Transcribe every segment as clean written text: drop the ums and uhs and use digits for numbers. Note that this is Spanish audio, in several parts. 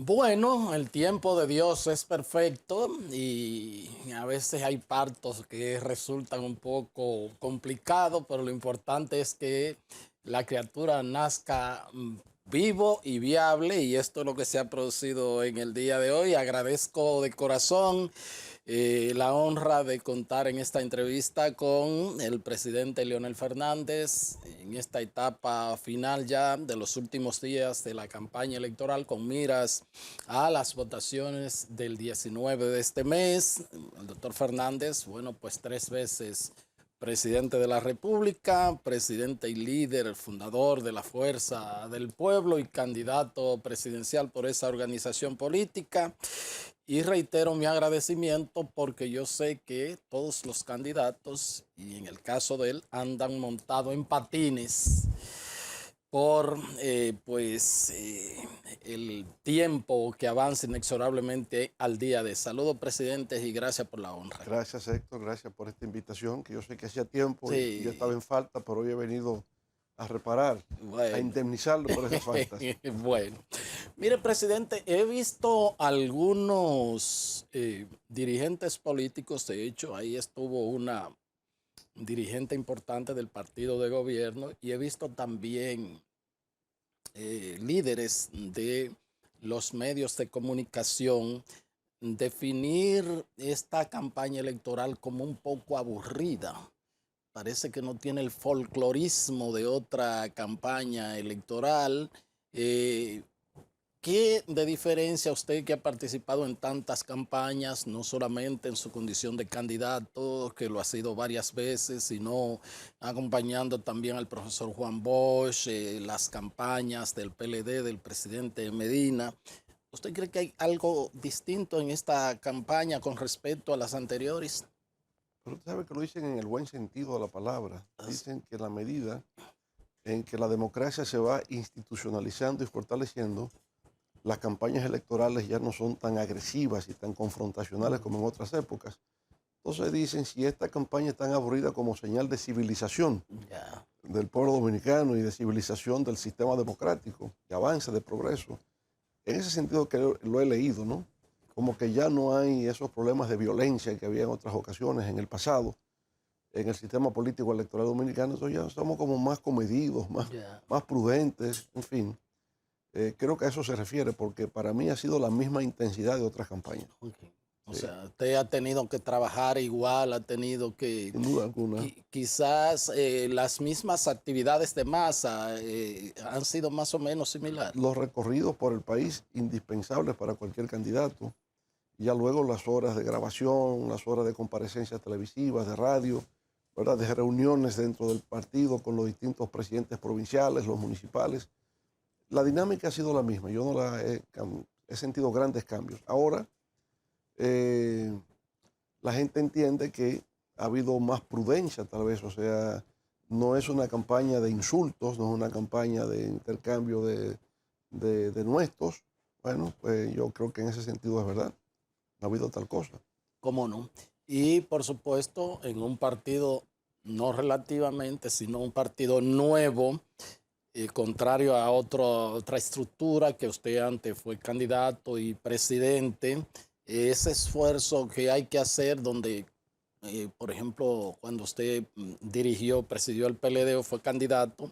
Bueno, el tiempo de Dios es perfecto y a veces hay partos que resultan un poco complicados, pero lo importante es que la criatura nazca vivo y viable, y esto es lo que se ha producido en el día de hoy. Agradezco de corazón la honra de contar en esta entrevista con el presidente Leonel Fernández en esta etapa final ya de los últimos días de la campaña electoral con miras a las votaciones del 19 de este mes. El doctor Fernández, bueno, pues 3 veces presidente de la República, presidente y líder, el fundador de la Fuerza del Pueblo y candidato presidencial por esa organización política. Y reitero mi agradecimiento porque yo sé que todos los candidatos, y en el caso de él, andan montados en patines por el tiempo que avanza inexorablemente al día de. Saludos, presidentes, y gracias por la honra. Gracias, Héctor, gracias por esta invitación, que yo sé que hacía tiempo y yo estaba Sí, en falta, pero hoy he venido a reparar, a bueno. indemnizarlo por esas faltas. Bueno, mire, presidente, he visto algunos dirigentes políticos. De hecho, ahí estuvo una dirigente importante del partido de gobierno, y he visto también líderes de los medios de comunicación definir esta campaña electoral como un poco aburrida. Parece que no tiene el folclorismo de otra campaña electoral. Eh, ¿Qué de diferencia usted, que ha participado en tantas campañas, no solamente en su condición de candidato, que lo ha sido varias veces, sino acompañando también al profesor Juan Bosch, las campañas del PLD, del presidente Medina? ¿Usted cree que hay algo distinto en esta campaña con respecto a las anteriores? Pero usted sabe que lo dicen en el buen sentido de la palabra. Dicen que en la medida en que la democracia se va institucionalizando y fortaleciendo, las campañas electorales ya no son tan agresivas y tan confrontacionales como en otras épocas. Entonces dicen, si esta campaña es tan aburrida como señal de civilización Ya. del pueblo dominicano y de civilización del sistema democrático, de avance, de progreso, en ese sentido que lo he leído, ¿no? Como que ya no hay esos problemas de violencia que había en otras ocasiones en el pasado, en el sistema político electoral dominicano. Entonces ya estamos como más comedidos, Ya. más prudentes, en fin. Creo que a eso se refiere, porque para mí ha sido la misma intensidad de otras campañas. Ok. O Sí, sea, usted ha tenido que trabajar igual, ha tenido que, sin duda alguna. quizás las mismas actividades de masa han sido más o menos similares. Los recorridos por el país, indispensables para cualquier candidato. Ya luego las horas de grabación, las horas de comparecencias televisivas, de radio, ¿verdad? De reuniones dentro del partido con los distintos presidentes provinciales, los municipales. La dinámica ha sido la misma. Yo no he sentido grandes cambios. Ahora, eh, la gente entiende que ha habido más prudencia, tal vez. O sea, no es una campaña de insultos, no es una campaña de intercambio de nuestros. Bueno, pues yo creo que en ese sentido es verdad. No ha habido tal cosa. ¿Cómo no? Y por supuesto, en un partido no relativamente, sino un partido nuevo, contrario a otra estructura que usted antes fue candidato y presidente, ese esfuerzo que hay que hacer donde, por ejemplo, cuando usted dirigió, presidió el PLD o fue candidato,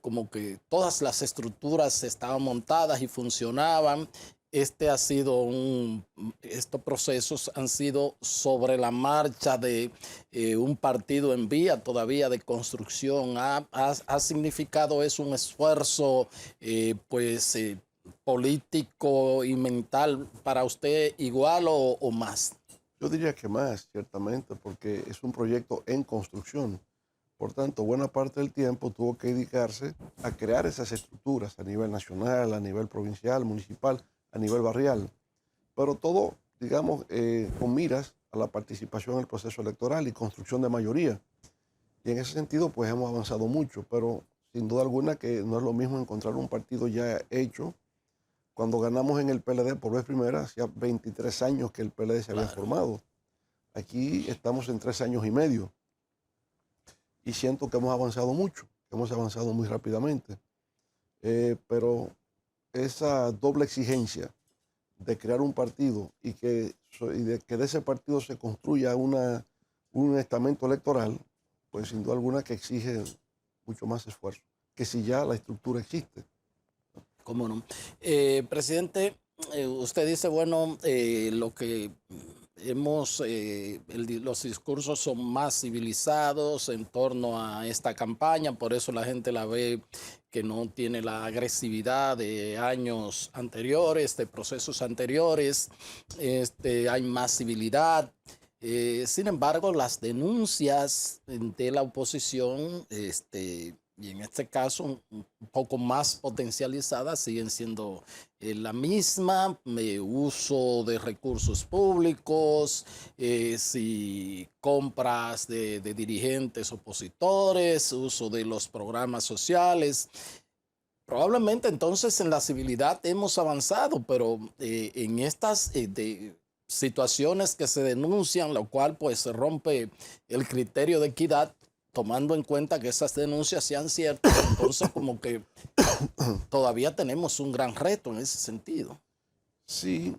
como que todas las estructuras estaban montadas y funcionaban. Estos procesos han sido sobre la marcha de un partido en vía todavía de construcción. ¿Ha significado eso un esfuerzo político y mental para usted igual o más? Yo diría que más, ciertamente, porque es un proyecto en construcción. Por tanto, buena parte del tiempo tuvo que dedicarse a crear esas estructuras a nivel nacional, a nivel provincial, municipal, a nivel barrial. Pero todo, digamos, con miras a la participación en el proceso electoral y construcción de mayoría. Y en ese sentido, pues hemos avanzado mucho, pero sin duda alguna que no es lo mismo encontrar un partido ya hecho. Cuando ganamos en el PLD por vez primera, hacía 23 años que el PLD se había Claro. formado. Aquí estamos en 3 años y medio y siento que hemos avanzado mucho, que hemos avanzado muy rápidamente. Pero esa doble exigencia de crear un partido y de ese partido se construya un estamento electoral, pues sin duda alguna que exige mucho más esfuerzo que si ya la estructura existe. ¿Cómo no? Presidente, usted dice, bueno, lo que los discursos son más civilizados en torno a esta campaña, por eso la gente la ve que no tiene la agresividad de años anteriores, de procesos anteriores, hay más civilidad. Sin embargo, las denuncias de la oposición, y en este caso un poco más potencializadas, siguen siendo la misma, uso de recursos públicos, si compras de dirigentes opositores, uso de los programas sociales. Probablemente entonces en la civilidad hemos avanzado, pero en estas situaciones que se denuncian, lo cual pues se rompe el criterio de equidad, tomando en cuenta que esas denuncias sean ciertas, entonces como que todavía tenemos un gran reto en ese sentido. Sí,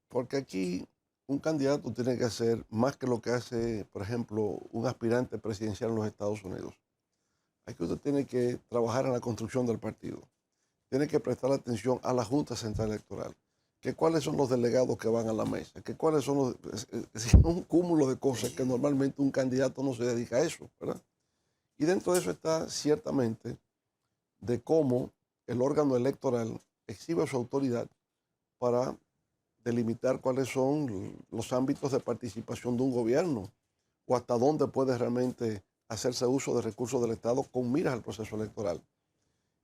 porque aquí un candidato tiene que hacer más que lo que hace, por ejemplo, un aspirante presidencial en los Estados Unidos. Aquí usted tiene que trabajar en la construcción del partido. Tiene que prestar atención a la Junta Central Electoral. Que cuáles son los delegados que van a la mesa, que cuáles son los... Es un cúmulo de cosas que normalmente un candidato no se dedica a eso, ¿verdad? Y dentro de eso está ciertamente de cómo el órgano electoral exhibe su autoridad para delimitar cuáles son los ámbitos de participación de un gobierno o hasta dónde puede realmente hacerse uso de recursos del Estado con miras al proceso electoral.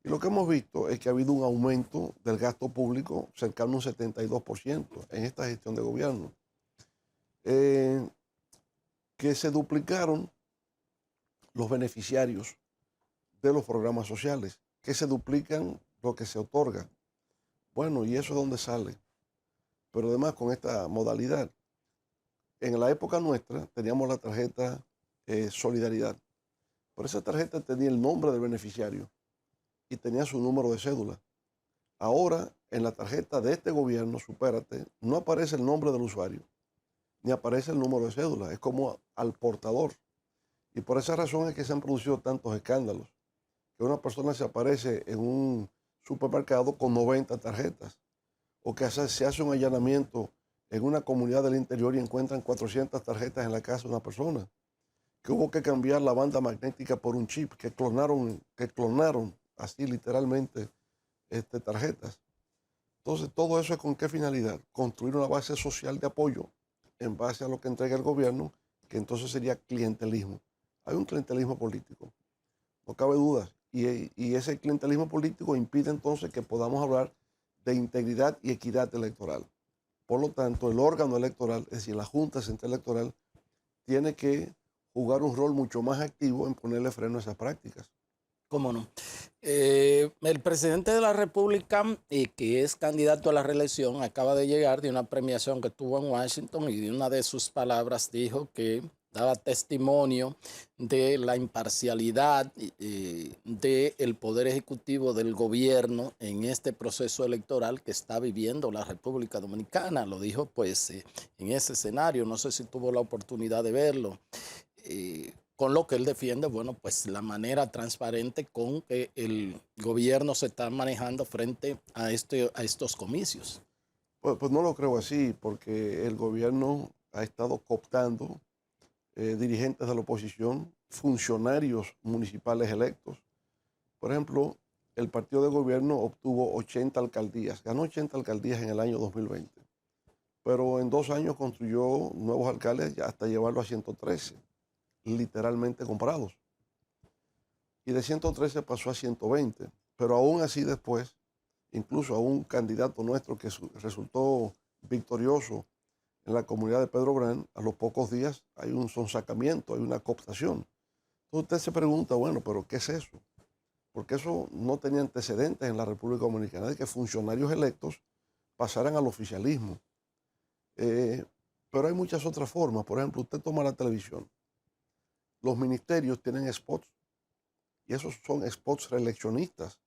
Y lo que hemos visto es que ha habido un aumento del gasto público cercano a un 72% en esta gestión de gobierno, que se duplicaron los beneficiarios de los programas sociales, que se duplican lo que se otorga. Bueno, ¿y eso es dónde sale? Pero además con esta modalidad, en la época nuestra teníamos la tarjeta Solidaridad, pero esa tarjeta tenía el nombre del beneficiario y tenía su número de cédula. Ahora, en la tarjeta de este gobierno, Supérate, no aparece el nombre del usuario, ni aparece el número de cédula, es como al portador. Y por esa razón es que se han producido tantos escándalos, que una persona se aparece en un supermercado con 90 tarjetas, o que se hace un allanamiento en una comunidad del interior y encuentran 400 tarjetas en la casa de una persona, que hubo que cambiar la banda magnética por un chip, que clonaron así literalmente tarjetas. Entonces, todo eso es con qué finalidad? Construir una base social de apoyo en base a lo que entrega el gobierno, que entonces sería clientelismo. Hay un clientelismo político, no cabe duda. Y ese clientelismo político impide entonces que podamos hablar de integridad y equidad electoral. Por lo tanto, el órgano electoral, es decir, la Junta Central Electoral, tiene que jugar un rol mucho más activo en ponerle freno a esas prácticas. ¿Cómo no? El presidente de la República, que es candidato a la reelección, acaba de llegar de una premiación que tuvo en Washington y de una de sus palabras dijo que daba testimonio de la imparcialidad del Poder Ejecutivo del gobierno en este proceso electoral que está viviendo la República Dominicana. Lo dijo pues en ese escenario, no sé si tuvo la oportunidad de verlo. Con lo que él defiende, bueno, pues la manera transparente con que el gobierno se está manejando frente a estos comicios. Pues no lo creo así, porque el gobierno ha estado cooptando dirigentes de la oposición, funcionarios municipales electos. Por ejemplo, el partido de gobierno obtuvo 80 alcaldías, ganó 80 alcaldías en el año 2020, pero en 2 años construyó nuevos alcaldes hasta llevarlo a 113. Literalmente comprados. Y de 113 pasó a 120. Pero aún así después, incluso a un candidato nuestro que resultó victorioso en la comunidad de Pedro Brán, a los pocos días hay un sonsacamiento, hay una cooptación. Entonces usted se pregunta, bueno, pero ¿qué es eso? Porque eso no tenía antecedentes en la República Dominicana, de que funcionarios electos pasaran al oficialismo. Pero hay muchas otras formas. Por ejemplo, usted toma la televisión. Los ministerios tienen spots y esos son spots reeleccionistas.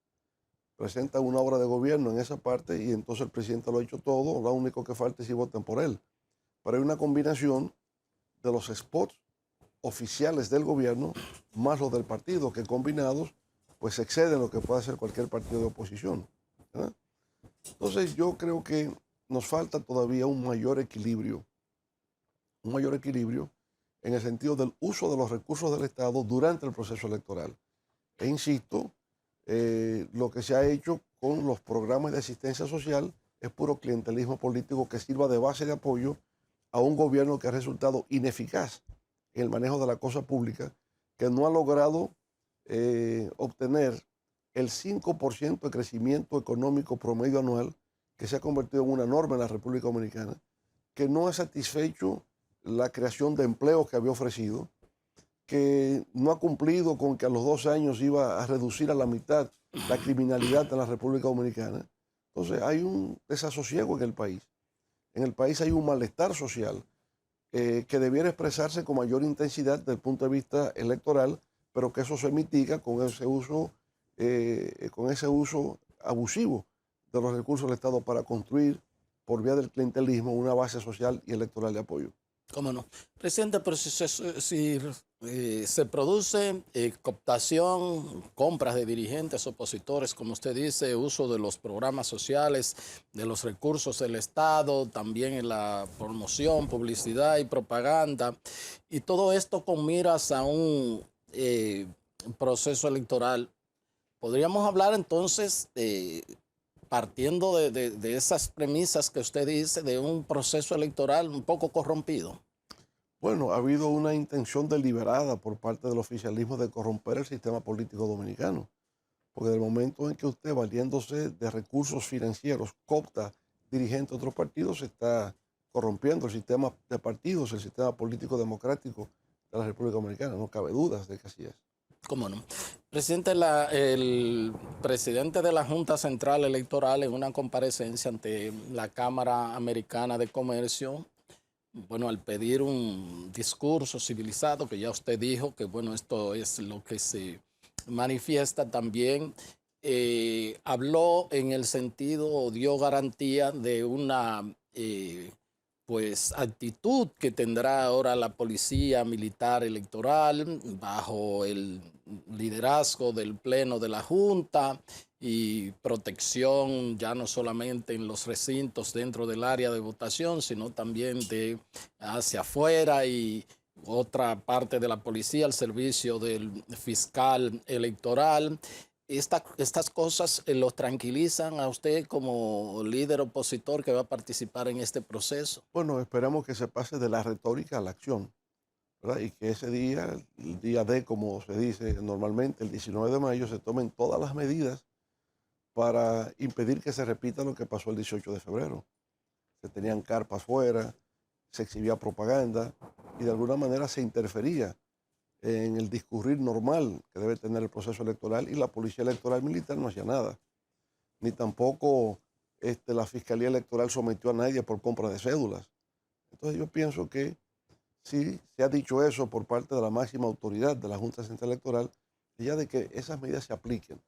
presenta una obra de gobierno en esa parte y entonces el presidente lo ha hecho todo, lo único que falta es si votan por él. Pero hay una combinación de los spots oficiales del gobierno más los del partido, que combinados pues exceden lo que puede hacer cualquier partido de oposición, ¿verdad? Entonces yo creo que nos falta todavía un mayor equilibrio en el sentido del uso de los recursos del Estado durante el proceso electoral. E insisto, lo que se ha hecho con los programas de asistencia social es puro clientelismo político que sirva de base de apoyo a un gobierno que ha resultado ineficaz en el manejo de la cosa pública, que no ha logrado obtener el 5% de crecimiento económico promedio anual, que se ha convertido en una norma en la República Dominicana, que no ha satisfecho la creación de empleos que había ofrecido, que no ha cumplido con que a los 2 años iba a reducir a la mitad la criminalidad en la República Dominicana. Entonces hay un desasosiego en el país. En el país hay un malestar social que debiera expresarse con mayor intensidad desde el punto de vista electoral, pero que eso se mitiga con ese uso abusivo de los recursos del Estado para construir por vía del clientelismo una base social y electoral de apoyo. ¿Cómo no? Presidente, pero si se produce cooptación, compras de dirigentes opositores, como usted dice, uso de los programas sociales, de los recursos del Estado, también en la promoción, publicidad y propaganda, y todo esto con miras a un proceso electoral, podríamos hablar entonces partiendo de esas premisas que usted dice, de un proceso electoral un poco corrompido. Bueno, ha habido una intención deliberada por parte del oficialismo de corromper el sistema político dominicano, porque del momento en que usted, valiéndose de recursos financieros, coopta dirigentes de otros partidos, se está corrompiendo el sistema de partidos, el sistema político democrático de la República Dominicana. No cabe dudas de que así es. ¿Cómo no? Presidente, el presidente de la Junta Central Electoral en una comparecencia ante la Cámara Americana de Comercio, bueno, al pedir un discurso civilizado, que ya usted dijo que, bueno, esto es lo que se manifiesta también, habló en el sentido o dio garantía de una pues actitud que tendrá ahora la policía militar electoral bajo el liderazgo del Pleno de la Junta y protección ya no solamente en los recintos dentro del área de votación, sino también de hacia afuera y otra parte de la policía al servicio del fiscal electoral. Estas cosas los tranquilizan a usted como líder opositor que va a participar en este proceso. Bueno, esperamos que se pase de la retórica a la acción, ¿verdad? Y que ese día, el día D, como se dice normalmente, el 19 de mayo, se tomen todas las medidas para impedir que se repita lo que pasó el 18 de febrero. Se tenían carpas fuera, se exhibía propaganda y de alguna manera se interfería en el discurrir normal que debe tener el proceso electoral, y la Policía Electoral Militar no hacía nada, ni tampoco la Fiscalía Electoral sometió a nadie por compra de cédulas. Entonces yo pienso que si se ha dicho eso por parte de la máxima autoridad de la Junta Central Electoral, ya de que esas medidas se apliquen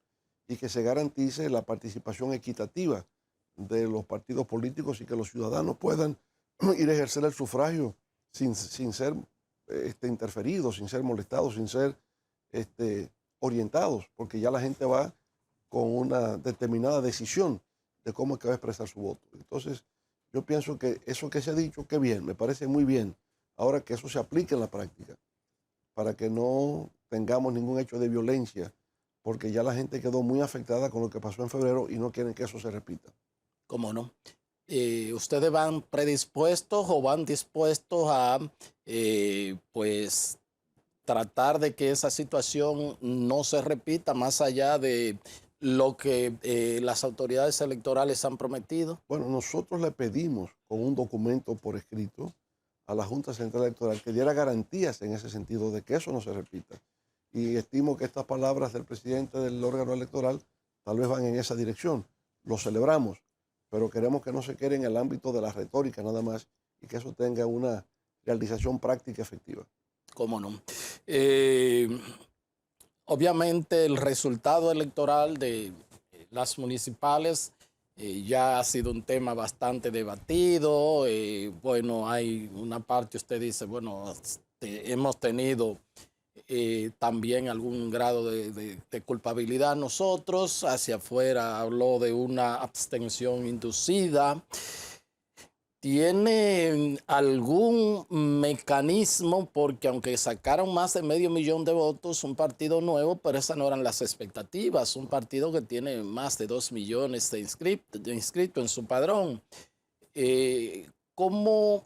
y que se garantice la participación equitativa de los partidos políticos y que los ciudadanos puedan ir a ejercer el sufragio sin ser interferidos, sin ser molestados, sin ser orientados, porque ya la gente va con una determinada decisión de cómo es que va a expresar su voto. Entonces, yo pienso que eso que se ha dicho, qué bien, me parece muy bien. Ahora que eso se aplique en la práctica, para que no tengamos ningún hecho de violencia, porque ya la gente quedó muy afectada con lo que pasó en febrero y no quieren que eso se repita. ¿Cómo no? ¿Ustedes van predispuestos o van dispuestos a pues tratar de que esa situación no se repita más allá de lo que las autoridades electorales han prometido? Bueno, nosotros le pedimos con un documento por escrito a la Junta Central Electoral que diera garantías en ese sentido de que eso no se repita. Y estimo que estas palabras del presidente del órgano electoral tal vez van en esa dirección. Lo celebramos, pero queremos que no se quede en el ámbito de la retórica nada más y que eso tenga una realización práctica efectiva. ¿Cómo no? Obviamente el resultado electoral de las municipales ya ha sido un tema bastante debatido. Bueno, hay una parte, usted dice, bueno, hemos tenido también algún grado de culpabilidad nosotros. Hacia afuera habló de una abstención inducida. ¿Tiene algún mecanismo? Porque aunque sacaron más de 500.000 de votos, un partido nuevo, pero esas no eran las expectativas. Un partido que tiene más de 2 millones de inscritos en su padrón. ¿Cómo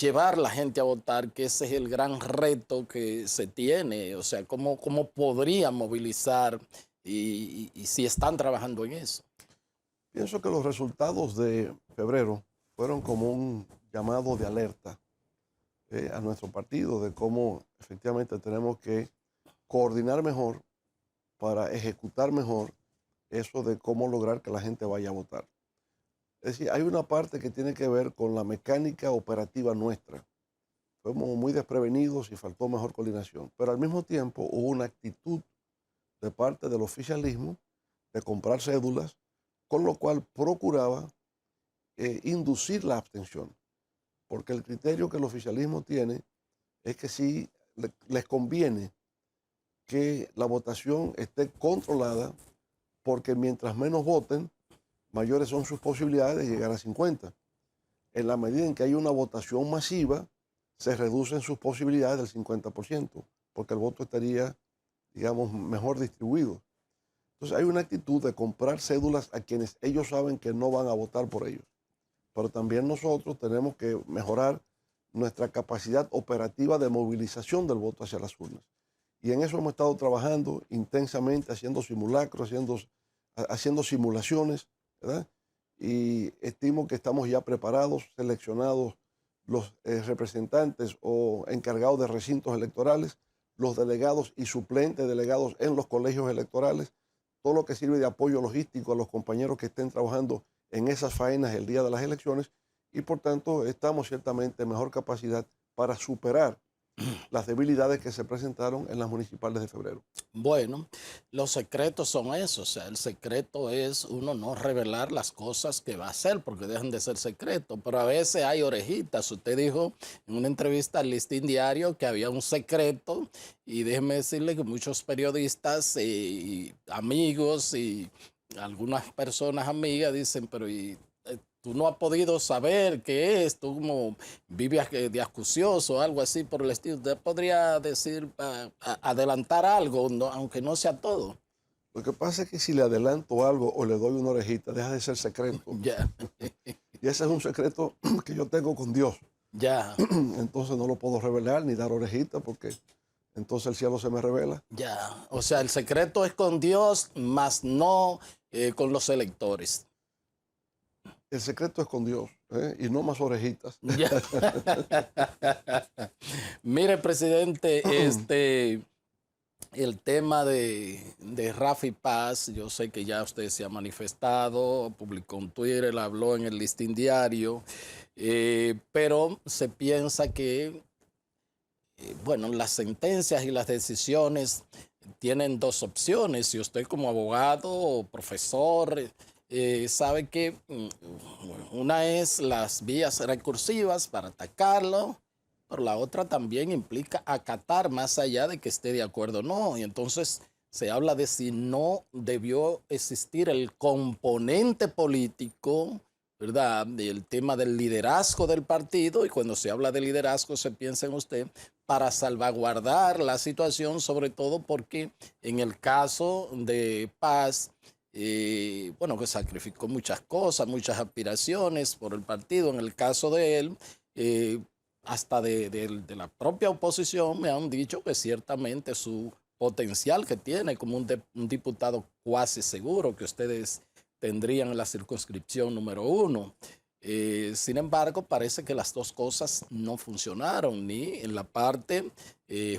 llevar la gente a votar? Que ese es el gran reto que se tiene. O sea, ¿cómo podría movilizar y si están trabajando en eso? Pienso que los resultados de febrero fueron como un llamado de alerta a nuestro partido de cómo efectivamente tenemos que coordinar mejor para ejecutar mejor eso de cómo lograr que la gente vaya a votar. Es decir, hay una parte que tiene que ver con la mecánica operativa nuestra. Fuimos muy desprevenidos y faltó mejor coordinación, pero al mismo tiempo hubo una actitud de parte del oficialismo de comprar cédulas, con lo cual procuraba inducir la abstención, porque el criterio que el oficialismo tiene es que sí les conviene que la votación esté controlada, porque mientras menos voten, mayores son sus posibilidades de llegar a 50. En la medida en que hay una votación masiva, se reducen sus posibilidades del 50%, porque el voto estaría, digamos, mejor distribuido. Entonces hay una actitud de comprar cédulas a quienes ellos saben que no van a votar por ellos. Pero también nosotros tenemos que mejorar nuestra capacidad operativa de movilización del voto hacia las urnas. Y en eso hemos estado trabajando intensamente, haciendo simulacros, haciendo simulaciones, ¿verdad? Y estimo que estamos ya preparados, seleccionados los representantes o encargados de recintos electorales, los delegados y suplentes delegados en los colegios electorales, todo lo que sirve de apoyo logístico a los compañeros que estén trabajando en esas faenas el día de las elecciones, y por tanto estamos ciertamente en mejor capacidad para superar las debilidades que se presentaron en las municipales de febrero. Bueno, los secretos son esos. O sea, el secreto es uno no revelar las cosas que va a hacer porque dejan de ser secretos, pero a veces hay orejitas. Usted dijo en una entrevista al Listín Diario que había un secreto, y déjeme decirle que muchos periodistas y amigos y algunas personas amigas dicen, pero tú no has podido saber qué es, tú como vives de acucioso o algo así por el estilo. Usted podría decir, adelantar algo, no, aunque no sea todo. Lo que pasa es que si le adelanto algo o le doy una orejita, deja de ser secreto. Ya, Y ese es un secreto que yo tengo con Dios. ya, Entonces no lo puedo revelar ni dar orejita, porque entonces el cielo se me revela. ya. O sea, el secreto es con Dios, más no con los electores. El secreto es con Dios, y no más orejitas. Ya. Mire, presidente, el tema de Rafi Paz, yo sé que ya usted se ha manifestado, publicó en Twitter, habló en el Listín Diario, pero se piensa que, bueno, las sentencias y las decisiones tienen dos opciones. Si usted como abogado o profesor sabe que una es las vías recursivas para atacarlo, pero la otra también implica acatar más allá de que esté de acuerdo o no. Y entonces se habla de si no debió existir el componente político, ¿verdad? El tema del liderazgo del partido, y cuando se habla de liderazgo se piensa en usted para salvaguardar la situación, sobre todo porque en el caso de Paz, bueno, que sacrificó muchas cosas, muchas aspiraciones por el partido. En el caso de él, hasta de la propia oposición me han dicho que ciertamente su potencial que tiene como un diputado cuasi seguro que ustedes tendrían en la circunscripción número 1. Sin embargo, parece que las dos cosas no funcionaron, ni en la parte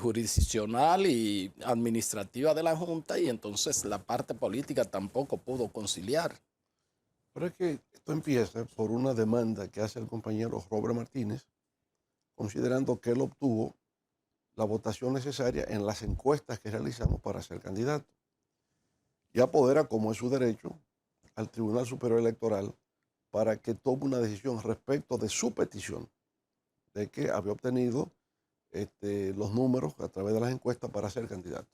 jurisdiccional y administrativa de la Junta, y entonces la parte política tampoco pudo conciliar. Pero es que esto empieza por una demanda que hace el compañero Robert Martínez, considerando que él obtuvo la votación necesaria en las encuestas que realizamos para ser candidato. y apodera, como es su derecho, al Tribunal Superior Electoral para que tome una decisión respecto de su petición de que había obtenido los números a través de las encuestas para ser candidato.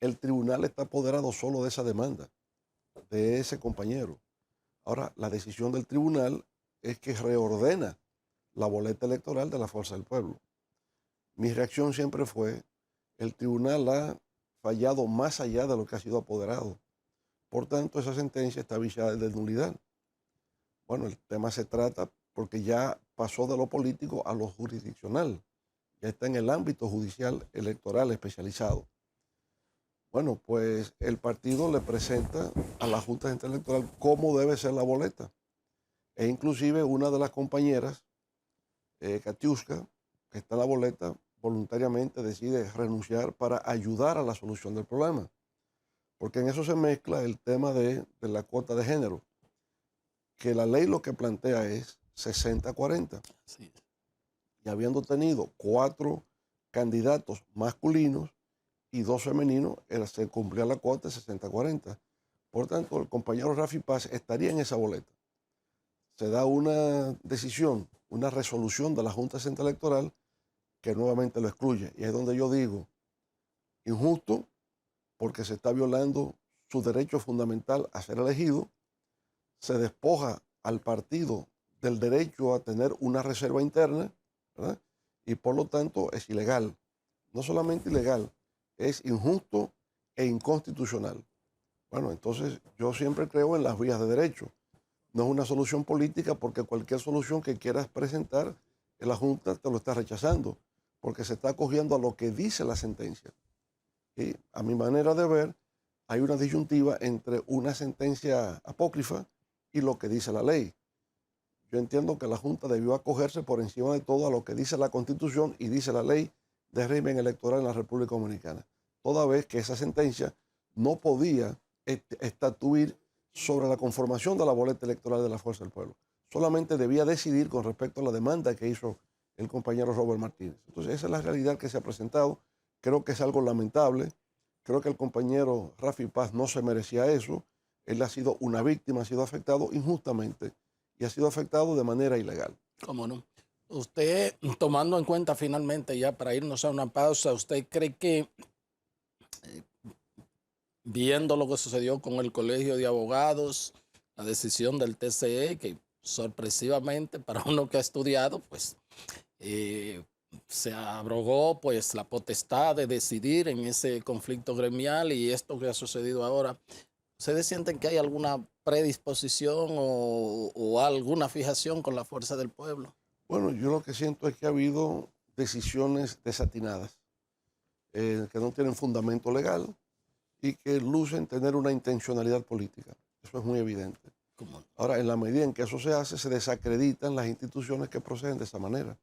El tribunal está apoderado solo de esa demanda, de ese compañero. Ahora, la decisión del tribunal es que reordena la boleta electoral de la Fuerza del Pueblo. Mi reacción siempre fue, el tribunal ha fallado más allá de lo que ha sido apoderado. Por tanto, esa sentencia está viciada de nulidad. Bueno, el tema se trata porque ya pasó de lo político a lo jurisdiccional. Ya está en el ámbito judicial electoral especializado. Bueno, pues el partido le presenta a la Junta Central Electoral cómo debe ser la boleta. E inclusive una de las compañeras, Katiuska, que está en la boleta, voluntariamente decide renunciar para ayudar a la solución del problema. Porque en eso se mezcla el tema de la cuota de género, que la ley lo que plantea es 60-40. Sí. Y habiendo tenido 4 candidatos masculinos y 2 femeninos, se cumplía la cuota de 60-40. Por tanto, el compañero Rafi Paz estaría en esa boleta. Se da una decisión, una resolución de la Junta Central Electoral que nuevamente lo excluye. Y es donde yo digo, injusto, porque se está violando su derecho fundamental a ser elegido, se despoja al partido del derecho a tener una reserva interna, ¿verdad? Y por lo tanto es ilegal. No solamente ilegal, es injusto e inconstitucional. Bueno, entonces yo siempre creo en las vías de derecho. No es una solución política porque cualquier solución que quieras presentar, la Junta te lo está rechazando, porque se está acogiendo a lo que dice la sentencia. Y a mi manera de ver, hay una disyuntiva entre una sentencia apócrifa y lo que dice la ley. Yo entiendo que la Junta debió acogerse por encima de todo a lo que dice la Constitución y dice la ley de régimen electoral en la República Dominicana, toda vez que esa sentencia no podía estatuir sobre la conformación de la boleta electoral de la Fuerza del Pueblo. Solamente debía decidir con respecto a la demanda que hizo el compañero Robert Martínez. Entonces, esa es la realidad que se ha presentado. Creo que es algo lamentable. Creo que el compañero Rafi Paz no se merecía eso. Él ha sido una víctima, ha sido afectado injustamente y ha sido afectado de manera ilegal. ¿Cómo no? Usted, tomando en cuenta finalmente, ya para irnos a una pausa, ¿usted cree que, viendo lo que sucedió con el Colegio de Abogados, la decisión del TCE, que sorpresivamente para uno que ha estudiado, pues se abrogó pues la potestad de decidir en ese conflicto gremial y esto que ha sucedido ahora, ¿ustedes sienten que hay alguna predisposición o alguna fijación con la fuerza del pueblo? Bueno, yo lo que siento es que ha habido decisiones desatinadas, que no tienen fundamento legal y que lucen tener una intencionalidad política. Eso es muy evidente. ¿Cómo? Ahora, en la medida en que eso se hace, se desacreditan las instituciones que proceden de esa manera,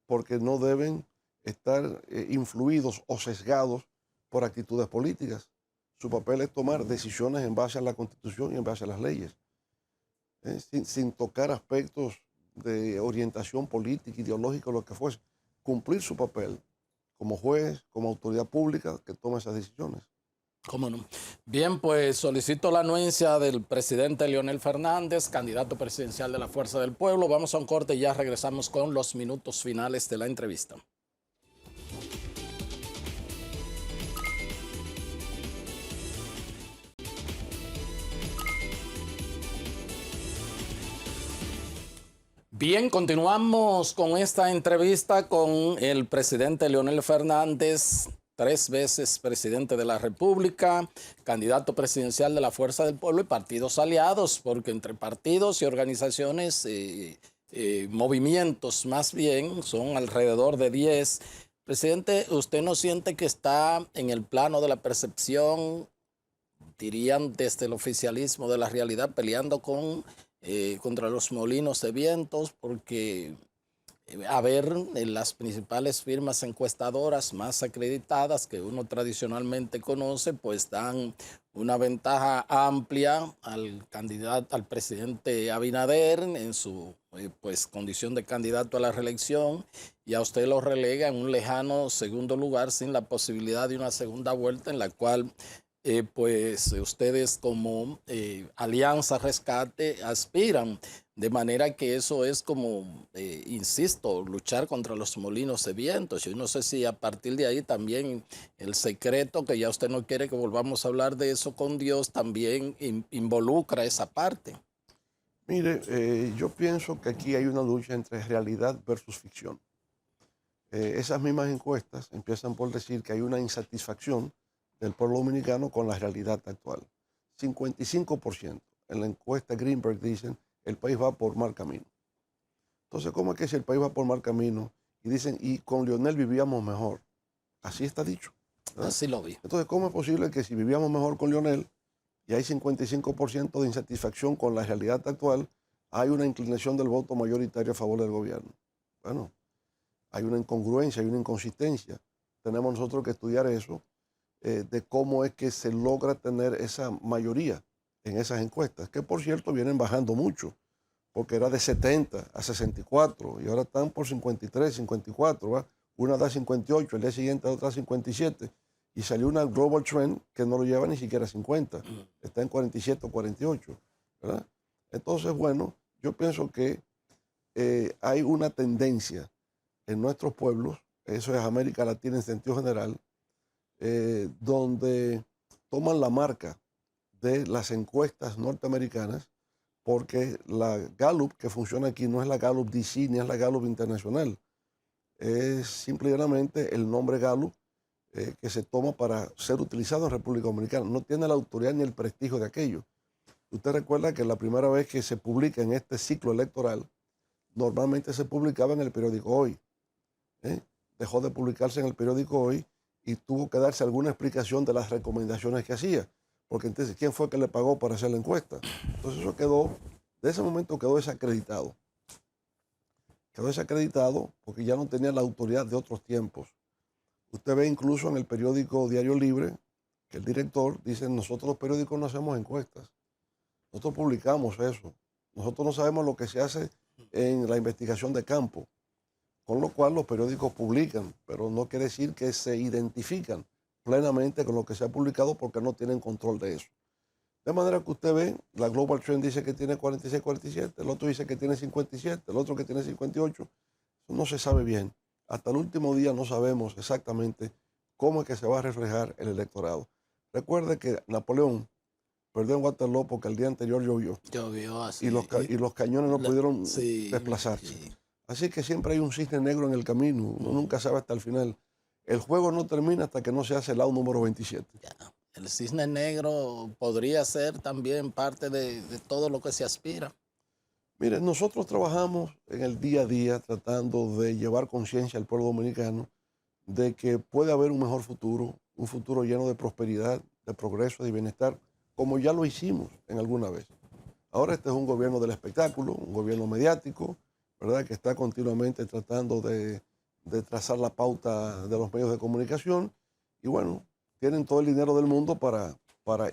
porque no deben estar influidos o sesgados por actitudes políticas. Su papel es tomar decisiones en base a la Constitución y en base a las leyes, sin tocar aspectos de orientación política, ideológica, lo que fuese. Cumplir su papel como juez, como autoridad pública que toma esas decisiones. ¿Cómo no? Bien, pues solicito la anuencia del presidente Leonel Fernández, candidato presidencial de la Fuerza del Pueblo. Vamos a un corte y ya regresamos con los minutos finales de la entrevista. Bien, continuamos con esta entrevista con el presidente Leonel Fernández, 3 veces presidente de la República, candidato presidencial de la Fuerza del Pueblo y partidos aliados, porque entre partidos y organizaciones, movimientos más bien, son alrededor de 10. Presidente, ¿usted no siente que está en el plano de la percepción, dirían desde el oficialismo de la realidad, peleando contra los molinos de vientos? Porque a ver, en las principales firmas encuestadoras más acreditadas que uno tradicionalmente conoce, pues dan una ventaja amplia al candidato, al presidente Abinader en su pues condición de candidato a la reelección, y a usted lo relega en un lejano segundo lugar sin la posibilidad de una segunda vuelta en la cual pues ustedes como Alianza Rescate aspiran, de manera que eso es como, insisto, luchar contra los molinos de vientos. Yo no sé si a partir de ahí también el secreto, que ya usted no quiere que volvamos a hablar de eso con Dios, también involucra esa parte. Mire, yo pienso que aquí hay una lucha entre realidad versus ficción. Esas mismas encuestas empiezan por decir que hay una insatisfacción del pueblo dominicano con la realidad actual. 55% en la encuesta Greenberg dicen el país va por mal camino. Entonces, ¿cómo es que si el país va por mal camino? Y dicen, y con Leonel vivíamos mejor. Así está dicho, ¿verdad? Así lo vi. Entonces, ¿cómo es posible que si vivíamos mejor con Leonel y hay 55% de insatisfacción con la realidad actual, hay una inclinación del voto mayoritario a favor del gobierno? Bueno, hay una incongruencia, hay una inconsistencia. Tenemos nosotros que estudiar eso, de cómo es que se logra tener esa mayoría en esas encuestas, que por cierto vienen bajando mucho, porque era de 70 a 64 y ahora están por 53, 54, ¿va? Una da 58, el día siguiente otra 57 y salió una Global Trend que no lo lleva ni siquiera a 50, está en 47 o 48, ¿verdad? Entonces, bueno, yo pienso que hay una tendencia en nuestros pueblos, eso es América Latina en sentido general, donde toman la marca de las encuestas norteamericanas, porque la Gallup que funciona aquí no es la Gallup DC ni es la Gallup internacional, es simplemente el nombre Gallup que se toma para ser utilizado en República Dominicana. No tiene la autoridad ni el prestigio de aquello. Usted recuerda que la primera vez que se publica en este ciclo electoral, normalmente se publicaba en el periódico Hoy. Dejó de publicarse en el periódico Hoy y tuvo que darse alguna explicación de las recomendaciones que hacía. Porque entonces, ¿quién fue que le pagó para hacer la encuesta? Entonces eso quedó, de ese momento quedó desacreditado. Quedó desacreditado porque ya no tenía la autoridad de otros tiempos. Usted ve incluso en el periódico Diario Libre que el director dice, nosotros los periódicos no hacemos encuestas. Nosotros publicamos eso. Nosotros no sabemos lo que se hace en la investigación de campo. Con lo cual los periódicos publican, pero no quiere decir que se identifican plenamente con lo que se ha publicado porque no tienen control de eso. De manera que usted ve, la Global Trend dice que tiene 46, 47, el otro dice que tiene 57, el otro que tiene 58. Eso no se sabe bien. Hasta el último día no sabemos exactamente cómo es que se va a reflejar el electorado. Recuerde que Napoleón perdió en Waterloo porque el día anterior llovió. Llovió así. Y los cañones no pudieron sí, desplazarse. Sí. Así que siempre hay un cisne negro en el camino. Uno nunca sabe hasta el final. El juego no termina hasta que no se hace el out número 27. Ya. El cisne negro podría ser también parte de todo lo que se aspira. Mire, nosotros trabajamos en el día a día tratando de llevar conciencia al pueblo dominicano de que puede haber un mejor futuro, un futuro lleno de prosperidad, de progreso, de bienestar, como ya lo hicimos en alguna vez. Ahora este es un gobierno del espectáculo, un gobierno mediático, ¿verdad? Que está continuamente tratando de trazar la pauta de los medios de comunicación y bueno, tienen todo el dinero del mundo para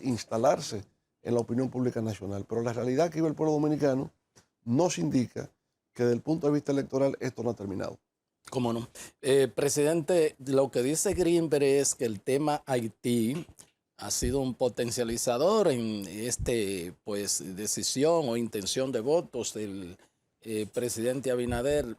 instalarse en la opinión pública nacional. Pero la realidad que vive el pueblo dominicano nos indica que desde el punto de vista electoral esto no ha terminado. ¿Cómo no? Presidente, lo que dice Greenberg es que el tema Haití ha sido un potencializador en pues, decisión o intención de votos del presidente Abinader.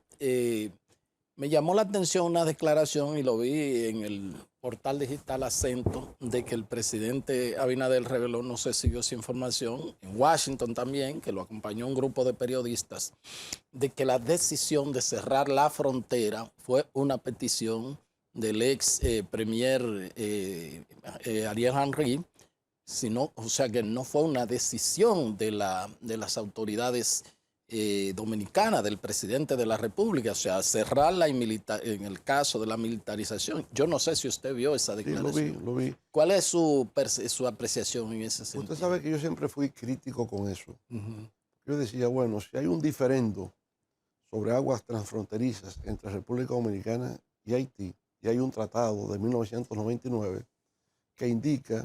Me llamó la atención una declaración y lo vi en el portal digital Acento de que el presidente Abinader reveló, no sé si vio esa información, en Washington también, que lo acompañó un grupo de periodistas, de que la decisión de cerrar la frontera fue una petición del ex premier Ariel Henry, sino, o sea que no fue una decisión de las autoridades dominicana, del presidente de la República, o sea, cerrarla en el caso de la militarización. Yo no sé si usted vio esa declaración. Sí, lo vi. ¿Cuál es su apreciación en ese sentido? Usted sabe que yo siempre fui crítico con eso. Yo decía, bueno, si hay un diferendo sobre aguas transfronterizas entre República Dominicana y Haití, y hay un tratado de 1999 que indica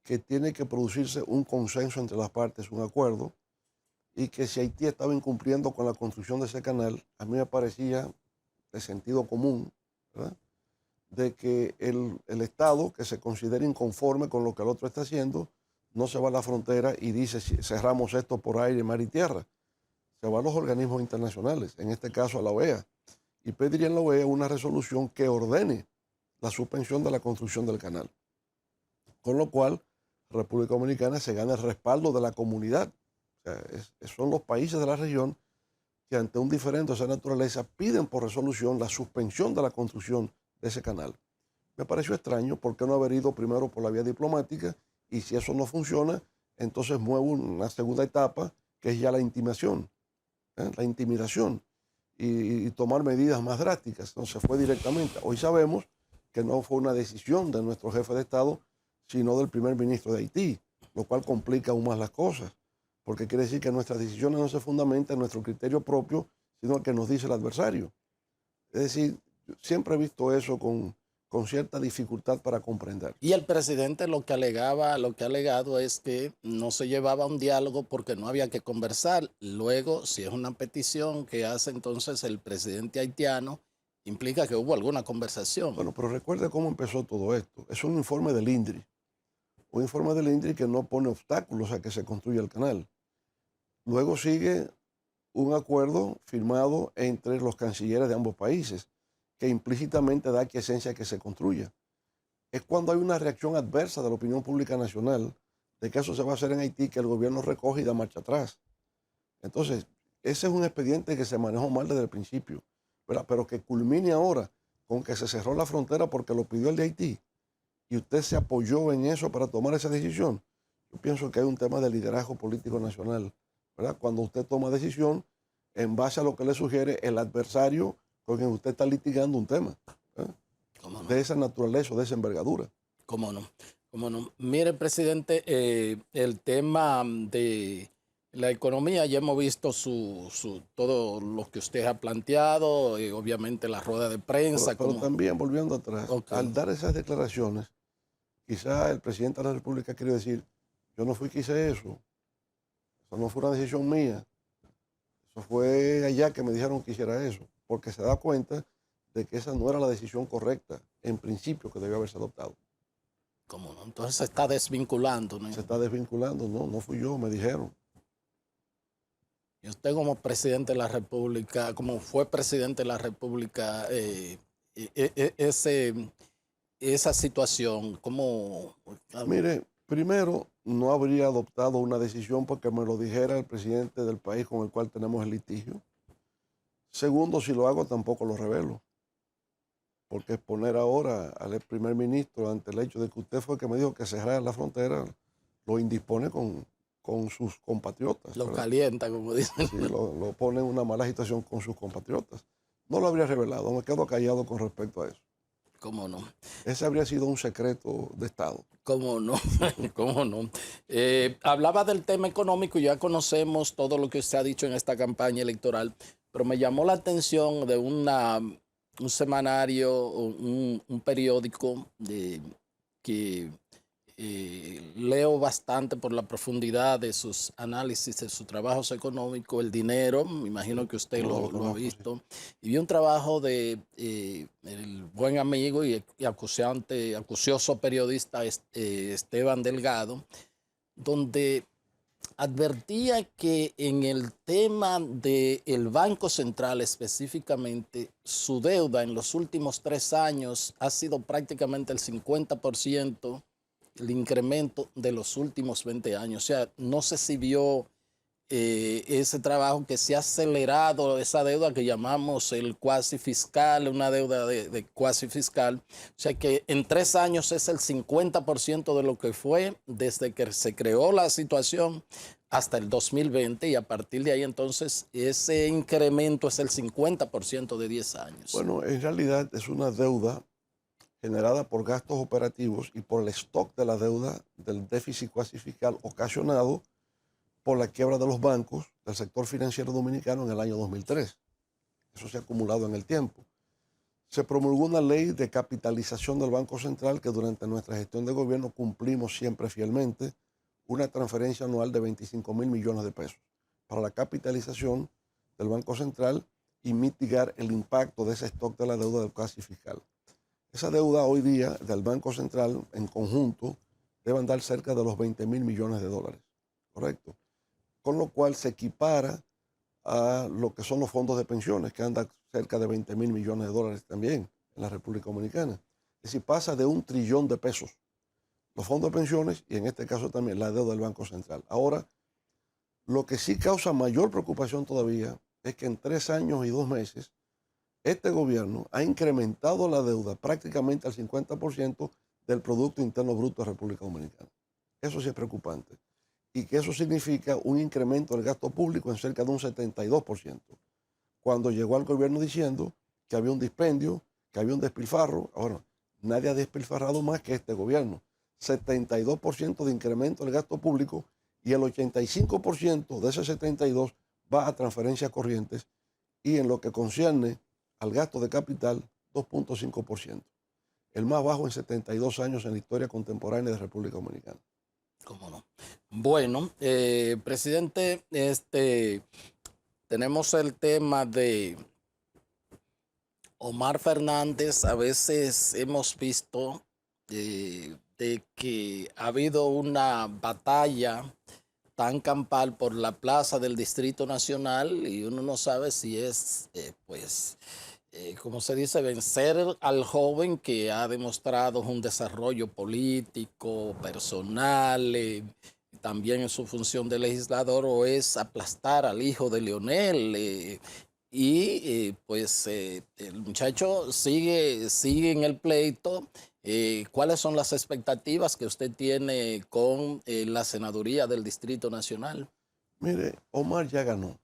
que tiene que producirse un consenso entre las partes, un acuerdo, y que si Haití estaba incumpliendo con la construcción de ese canal, a mí me parecía de sentido común, ¿verdad?, de que el Estado que se considere inconforme con lo que el otro está haciendo, no se va a la frontera y dice cerramos esto por aire, mar y tierra. Se va a los organismos internacionales, en este caso a la OEA, y pediría en la OEA una resolución que ordene la suspensión de la construcción del canal. Con lo cual, República Dominicana se gana el respaldo de la comunidad. O sea, son los países de la región que ante un diferendo de esa naturaleza piden por resolución la suspensión de la construcción de ese canal. Me pareció extraño, ¿por qué no haber ido primero por la vía diplomática? Y si eso no funciona, entonces muevo una segunda etapa, que es ya la intimidación, la intimidación y tomar medidas más drásticas. Entonces fue directamente. Hoy sabemos que no fue una decisión de nuestro jefe de Estado, sino del primer ministro de Haití, lo cual complica aún más las cosas, porque quiere decir que nuestras decisiones no se fundamentan en nuestro criterio propio, sino el que nos dice el adversario. Es decir, siempre he visto eso con cierta dificultad para comprender. Y el presidente lo que alegaba, lo que ha alegado es que no se llevaba un diálogo porque no había que conversar. Luego, si es una petición que hace entonces el presidente haitiano, implica que hubo alguna conversación. Bueno, pero recuerde cómo empezó todo esto. Es un informe del INDRI. Un informe del INDRI que no pone obstáculos a que se construya el canal. Luego sigue un acuerdo firmado entre los cancilleres de ambos países, que implícitamente da quiesencia que se construya. Es cuando hay una reacción adversa de la opinión pública nacional de que eso se va a hacer en Haití, que el gobierno recoge y da marcha atrás. Entonces, ese es un expediente que se manejó mal desde el principio, ¿verdad? Pero que culmine ahora con que se cerró la frontera porque lo pidió el de Haití y usted se apoyó en eso para tomar esa decisión. Yo pienso que hay un tema de liderazgo político nacional, ¿verdad? Cuando usted toma decisión en base a lo que le sugiere el adversario con quien usted está litigando un tema, ¿eh? ¿Cómo no? De esa naturaleza o de esa envergadura. ¿Cómo no? ¿Cómo no? Mire, presidente, el tema de la economía, ya hemos visto todo lo que usted ha planteado, obviamente la rueda de prensa. Pero también, volviendo atrás, Okay. al dar esas declaraciones, quizá el presidente de la República quiere decir, yo no fui que hice eso no fue una decisión mía, eso fue allá que me dijeron que hiciera eso, porque se da cuenta de que esa no era la decisión correcta, en principio, que debió haberse adoptado. ¿Cómo no? Entonces se está desvinculando, ¿no? Se está desvinculando, no fui yo, me dijeron. Y usted como presidente de la República, como fue presidente de la República, esa situación, ¿cómo? Mire, primero, no habría adoptado una decisión porque me lo dijera el presidente del país con el cual tenemos el litigio. Segundo, si lo hago, tampoco lo revelo. Porque exponer ahora al primer ministro ante el hecho de que usted fue el que me dijo que cerrara la frontera, lo indispone con sus compatriotas. Lo ¿verdad? calienta, como dicen. Sí, lo pone en una mala situación con sus compatriotas. No lo habría revelado, me quedo callado con respecto a eso. ¿Cómo no? Ese habría sido un secreto de Estado. ¿Cómo no? ¿Cómo no? Hablaba del tema económico, ya conocemos todo lo que usted ha dicho en esta campaña electoral, pero me llamó la atención de un semanario, un periódico que leo bastante por la profundidad de sus análisis, de sus trabajos económicos, el dinero, me imagino que usted lo ha visto, y vi un trabajo de el buen amigo y acucioso periodista Esteban Delgado, donde advertía que en el tema del Banco Central específicamente, su deuda en los últimos 3 años ha sido prácticamente el 50%, el incremento de los últimos 20 años. O sea, no sé si vio ese trabajo que se ha acelerado esa deuda que llamamos el cuasi fiscal, una deuda de cuasi fiscal. O sea que en 3 años es el 50% de lo que fue desde que se creó la situación hasta el 2020 y a partir de ahí entonces ese incremento es el 50% de 10 años. Bueno, en realidad es una deuda generada por gastos operativos y por el stock de la deuda del déficit cuasi fiscal ocasionado por la quiebra de los bancos del sector financiero dominicano en el año 2003. Eso se ha acumulado en el tiempo. Se promulgó una ley de capitalización del Banco Central que durante nuestra gestión de gobierno cumplimos siempre fielmente, una transferencia anual de 25.000 millones de pesos para la capitalización del Banco Central y mitigar el impacto de ese stock de la deuda del cuasi fiscal. Esa deuda hoy día del Banco Central en conjunto debe andar cerca de los 20.000 millones de dólares, ¿correcto? Con lo cual se equipara a lo que son los fondos de pensiones, que andan cerca de 20.000 millones de dólares también en la República Dominicana. Es decir, pasa de 1 trillón de pesos los fondos de pensiones y en este caso también la deuda del Banco Central. Ahora, lo que sí causa mayor preocupación todavía es que en 3 años y 2 meses este gobierno ha incrementado la deuda prácticamente al 50% del Producto Interno Bruto de la República Dominicana. Eso sí es preocupante. Y que eso significa un incremento del gasto público en cerca de un 72%. Cuando llegó al gobierno diciendo que había un dispendio, que había un despilfarro, ahora nadie ha despilfarrado más que este gobierno. 72% de incremento del gasto público y el 85% de ese 72% va a transferencias corrientes y en lo que concierne al gasto de capital, 2.5%. El más bajo en 72 años en la historia contemporánea de República Dominicana. ¿Cómo no? Bueno, presidente, tenemos el tema de Omar Fernández. A veces hemos visto de que ha habido una batalla tan campal por la plaza del Distrito Nacional y uno no sabe si es, como se dice, vencer al joven que ha demostrado un desarrollo político, personal, también en su función de legislador, o es aplastar al hijo de Leonel. El muchacho sigue en el pleito. ¿Cuáles son las expectativas que usted tiene con la senaduría del Distrito Nacional? Mire, Omar ya ganó.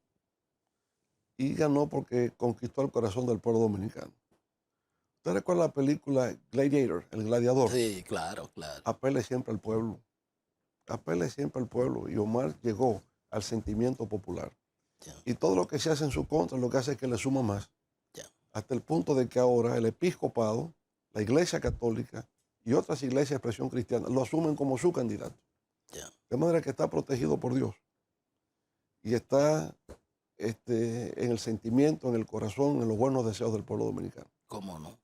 Y ganó porque conquistó el corazón del pueblo dominicano. ¿Usted recuerda la película Gladiator, El Gladiador? Sí, claro, claro. Apele siempre al pueblo. Apele siempre al pueblo. Y Omar llegó al sentimiento popular. Ya, Y todo lo que se hace en su contra lo que hace es que le suma más. ya. Hasta el punto de que ahora el episcopado, la Iglesia Católica y otras iglesias de expresión cristiana lo asumen como su candidato. Ya. De manera que está protegido por Dios. Y está en el sentimiento, en el corazón, en los buenos deseos del pueblo dominicano. ¿Cómo no?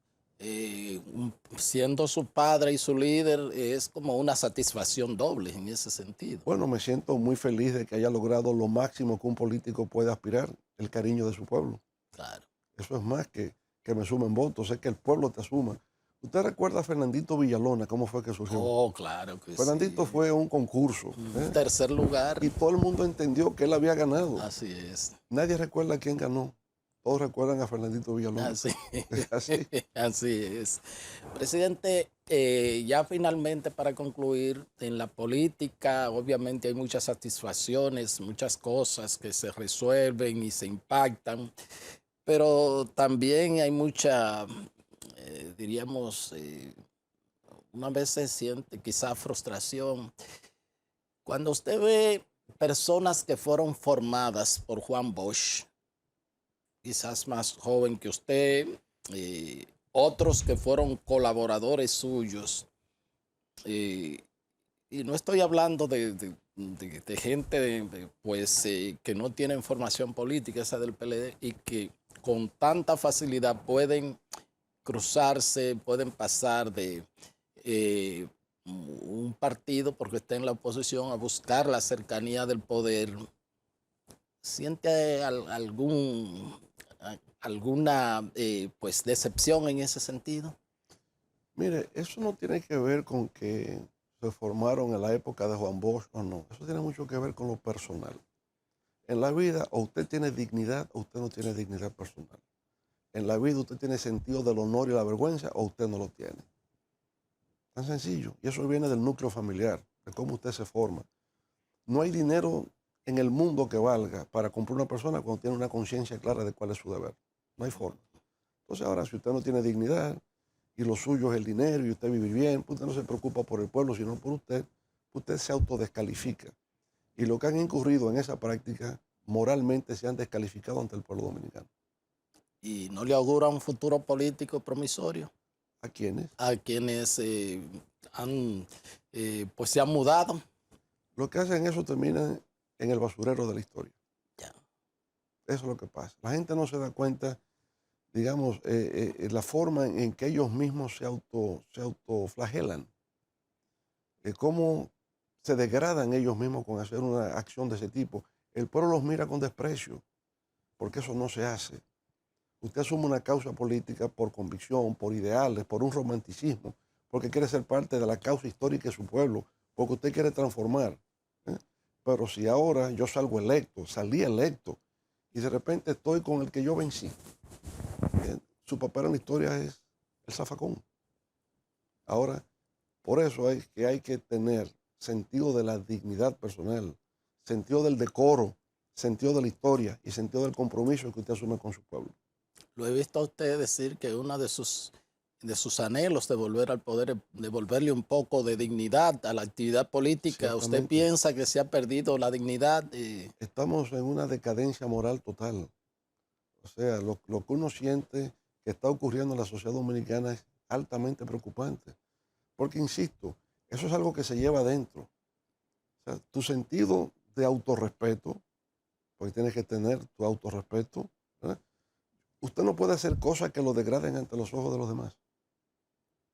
Siendo su padre y su líder, es como una satisfacción doble en ese sentido. Bueno, me siento muy feliz de que haya logrado lo máximo que un político puede aspirar, el cariño de su pueblo. Claro. Eso es más que me sumen votos, es que el pueblo te asuma. ¿Usted recuerda a Fernandito Villalona, cómo fue que surgió? Oh, claro que Fernandito sí. fue un concurso. Tercer lugar. Y todo el mundo entendió que él había ganado. Así es. Nadie recuerda quién ganó. Todos recuerdan a Fernandito Villalona. Así, Así. así es. Presidente, ya finalmente para concluir, en la política obviamente hay muchas satisfacciones, muchas cosas que se resuelven y se impactan, pero también hay mucha, diríamos, una vez se siente quizá frustración. Cuando usted ve personas que fueron formadas por Juan Bosch, quizás más joven que usted, otros que fueron colaboradores suyos, eh, y no estoy hablando de gente que no tienen formación política, esa del PLD, y que con tanta facilidad pueden cruzarse, pueden pasar de un partido porque está en la oposición a buscar la cercanía del poder. ¿Siente alguna decepción en ese sentido? Mire, eso no tiene que ver con que se formaron en la época de Juan Bosch o no. Eso tiene mucho que ver con lo personal. En la vida o usted tiene dignidad o usted no tiene dignidad personal. En la vida usted tiene sentido del honor y la vergüenza o usted no lo tiene. Tan sencillo. Y eso viene del núcleo familiar, de cómo usted se forma. No hay dinero en el mundo que valga para comprar una persona cuando tiene una conciencia clara de cuál es su deber. No hay forma. Entonces ahora, si usted no tiene dignidad y lo suyo es el dinero y usted vive bien, pues usted no se preocupa por el pueblo, sino por usted se autodescalifica. Y los que han incurrido en esa práctica, moralmente se han descalificado ante el pueblo dominicano. ¿Y no le augura un futuro político promisorio ¿A quiénes? a quienes se han mudado? Lo que hacen eso termina en el basurero de la historia. Ya. Eso es lo que pasa. La gente no se da cuenta digamos, la forma en que ellos mismos se autoflagelan, cómo se degradan ellos mismos con hacer una acción de ese tipo. El pueblo los mira con desprecio, porque eso no se hace. Usted asume una causa política por convicción, por ideales, por un romanticismo, porque quiere ser parte de la causa histórica de su pueblo, porque usted quiere transformar. ¿Eh? Pero si ahora yo salí electo, y de repente estoy con el que yo vencí, su papel en la historia es el zafacón. Ahora, por eso hay que tener sentido de la dignidad personal, sentido del decoro, sentido de la historia y sentido del compromiso que usted asume con su pueblo. Lo he visto a usted decir que uno de sus anhelos de volver al poder es devolverle un poco de dignidad a la actividad política. ¿Usted Ciertamente, piensa que se ha perdido la dignidad? estamos en una decadencia moral total. O sea, lo que uno siente que está ocurriendo en la sociedad dominicana es altamente preocupante. Porque, insisto, eso es algo que se lleva adentro. O sea, tu sentido de autorrespeto, porque tienes que tener tu autorrespeto, ¿verdad? Usted no puede hacer cosas que lo degraden ante los ojos de los demás.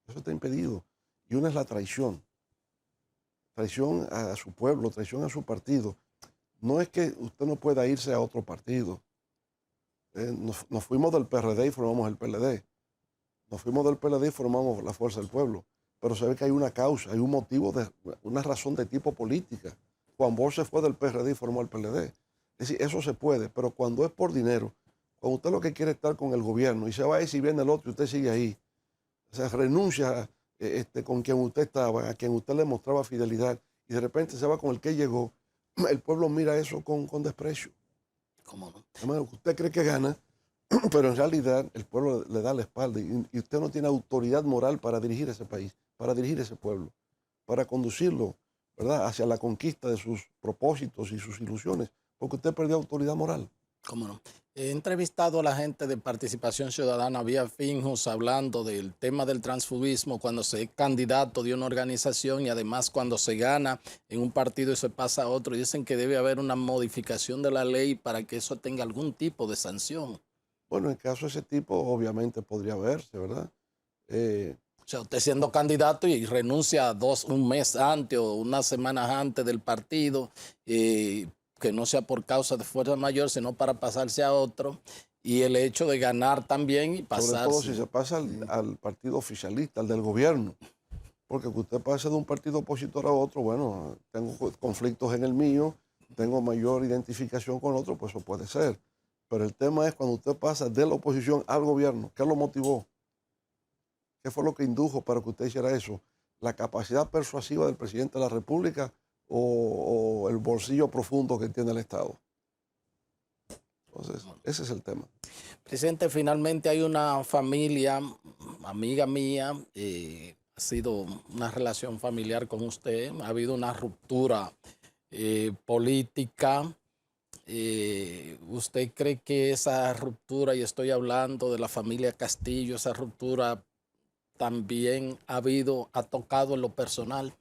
Eso está impedido. Y una es la traición. Traición a su pueblo, traición a su partido. No es que usted no pueda irse a otro partido. Nos fuimos del PRD y formamos el PLD. Nos fuimos del PLD y formamos la Fuerza del Pueblo. Pero se ve que hay una causa, hay un motivo, una razón de tipo política. Juan Bosch se fue del PRD y formó el PLD. Es decir, eso se puede, pero cuando es por dinero, cuando usted lo que quiere es estar con el gobierno y se va a ir si viene el otro y usted sigue ahí, o sea, renuncia con quien usted estaba, a quien usted le mostraba fidelidad y de repente se va con el que llegó, el pueblo mira eso con desprecio. ¿Cómo no? Hermano, usted cree que gana, pero en realidad el pueblo le da la espalda y usted no tiene autoridad moral para dirigir ese país, para dirigir ese pueblo, para conducirlo, ¿verdad?, hacia la conquista de sus propósitos y sus ilusiones, porque usted perdió autoridad moral. ¿Cómo no? He entrevistado a la gente de Participación Ciudadana vía Finjus hablando del tema del transfugismo cuando se es candidato de una organización y además cuando se gana en un partido y se pasa a otro. Dicen que debe haber una modificación de la ley para que eso tenga algún tipo de sanción. Bueno, en caso de ese tipo, obviamente podría verse, ¿verdad? Eh, O sea, usted siendo candidato y renuncia un mes antes o unas semanas antes del partido, que no sea por causa de fuerza mayor, sino para pasarse a otro, y el hecho de ganar también y Sobre todo pasarse. si se pasa al partido oficialista, al del gobierno. Porque que usted pase de un partido opositor a otro, bueno, tengo conflictos en el mío, tengo mayor identificación con otro, pues eso puede ser. Pero el tema es cuando usted pasa de la oposición al gobierno, ¿qué lo motivó? ¿Qué fue lo que indujo para que usted hiciera eso? ¿La capacidad persuasiva del presidente de la República o el bolsillo profundo que tiene el Estado? Entonces, ese es el tema. Presidente, finalmente hay una familia, amiga mía, ha sido una relación familiar con usted, ha habido una ruptura política. ¿Usted cree que esa ruptura, y estoy hablando de la familia Castillo, esa ruptura también ha tocado en lo personal?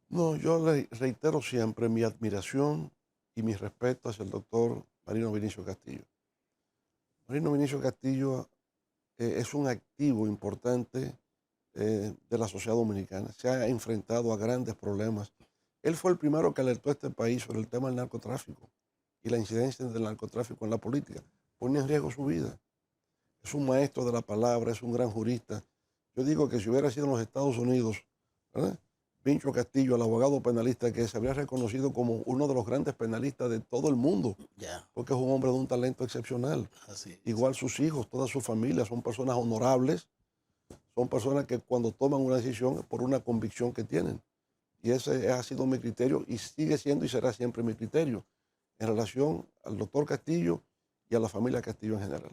No, yo le reitero siempre mi admiración y mi respeto hacia el doctor Marino Vinicio Castillo. Marino Vinicio Castillo es un activo importante de la sociedad dominicana. Se ha enfrentado a grandes problemas. Él fue el primero que alertó a este país sobre el tema del narcotráfico y la incidencia del narcotráfico en la política. Pone en riesgo su vida. Es un maestro de la palabra, es un gran jurista. Yo digo que si hubiera sido en los Estados Unidos, ¿verdad?, Vincho Castillo, el abogado penalista, que se habría reconocido como uno de los grandes penalistas de todo el mundo, Ya, porque es un hombre de un talento excepcional. así es. Igual sus hijos, toda su familia son personas honorables, son personas que cuando toman una decisión es por una convicción que tienen. Y ese ha sido mi criterio y sigue siendo y será siempre mi criterio en relación al doctor Castillo y a la familia Castillo en general.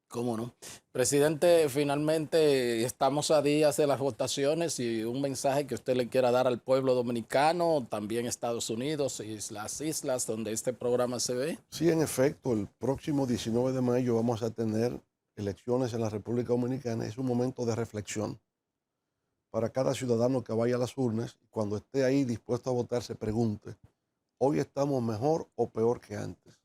¿Cómo no? Presidente, finalmente estamos a días de las votaciones y un mensaje que usted le quiera dar al pueblo dominicano, también Estados Unidos y las islas donde este programa se ve. Sí, en efecto, el próximo 19 de mayo vamos a tener elecciones en la República Dominicana. Es un momento de reflexión para cada ciudadano que vaya a las urnas. Cuando esté ahí dispuesto a votar, se pregunte, ¿hoy estamos mejor o peor que antes?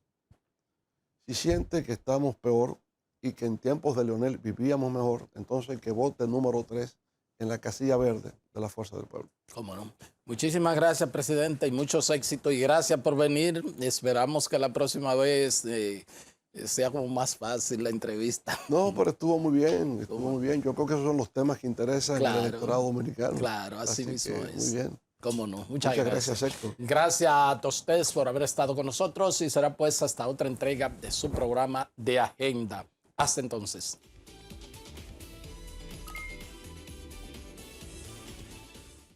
Si siente que estamos peor, y que en tiempos de Leonel vivíamos mejor, entonces que vote número 3 en la casilla verde de la Fuerza del Pueblo. Cómo no. Muchísimas gracias, presidente, y muchos éxitos. Y gracias por venir. Esperamos que la próxima vez sea como más fácil la entrevista. No, pero estuvo muy bien, estuvo muy bien. Yo creo que esos son los temas que interesan al electorado dominicano. Claro, así mismo es. Muy bien. Cómo no. Muchas gracias, Héctor. Gracias a ustedes por haber estado con nosotros y será pues hasta otra entrega de su programa de Agenda. Hasta entonces.